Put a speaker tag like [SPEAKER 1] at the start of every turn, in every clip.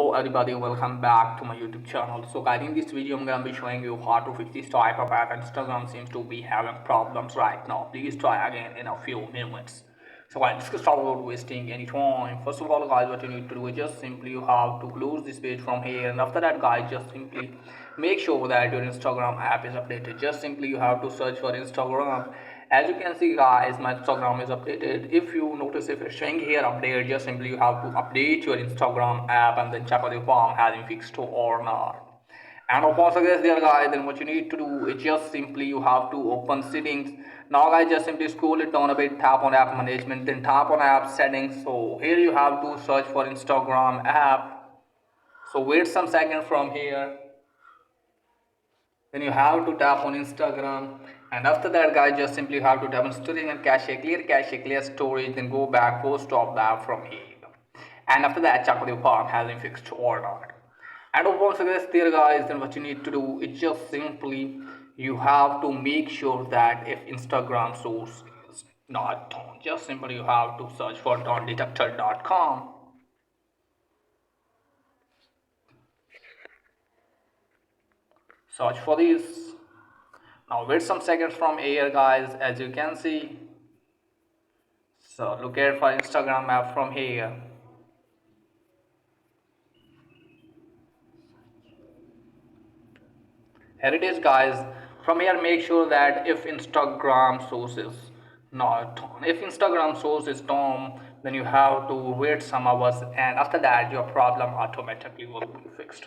[SPEAKER 1] Hello everybody, welcome back to my YouTube channel. So guys, in this video I'm gonna be showing you how to fix this type of app. Instagram seems to be having problems right now. Please try again in a few minutes. So guys, let's get started without wasting any time. First of all guys, what you need to do is just simply you have to close this page from here, and after that guys, just simply make sure that your Instagram app is updated. Just simply you have to search for Instagram. As you can see guys, my Instagram is updated. If you notice, if it's showing here update, just simply you have to update your Instagram app and then check whether your phone has been fixed or not. And upon success there guys, then what you need to do is just simply you have to open settings. Now guys, just simply scroll it down a bit, tap on app management, then tap on app settings. So here you have to search for Instagram app. So wait some seconds from here, then you have to tap on Instagram, and after that guys, just simply have to tap on storage and cache, clear storage, then go back, go stop the app from here, and after that check whether your phone has been fixed or not. And once again there guys, then what you need to do is just simply you have to make sure that if Instagram source is not on, just simply you have to search for detector.com. Search for this. Now wait some seconds from here guys, as you can see. So look at for Instagram app from here. Here it is guys. From here make sure that if Instagram source is not on. If Instagram source is on, then you have to wait some hours, and after that your problem automatically will be fixed.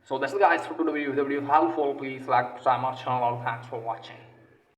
[SPEAKER 1] So that's it guys for today's video. If the video is helpful, please like, subscribe my channel. Thanks for watching.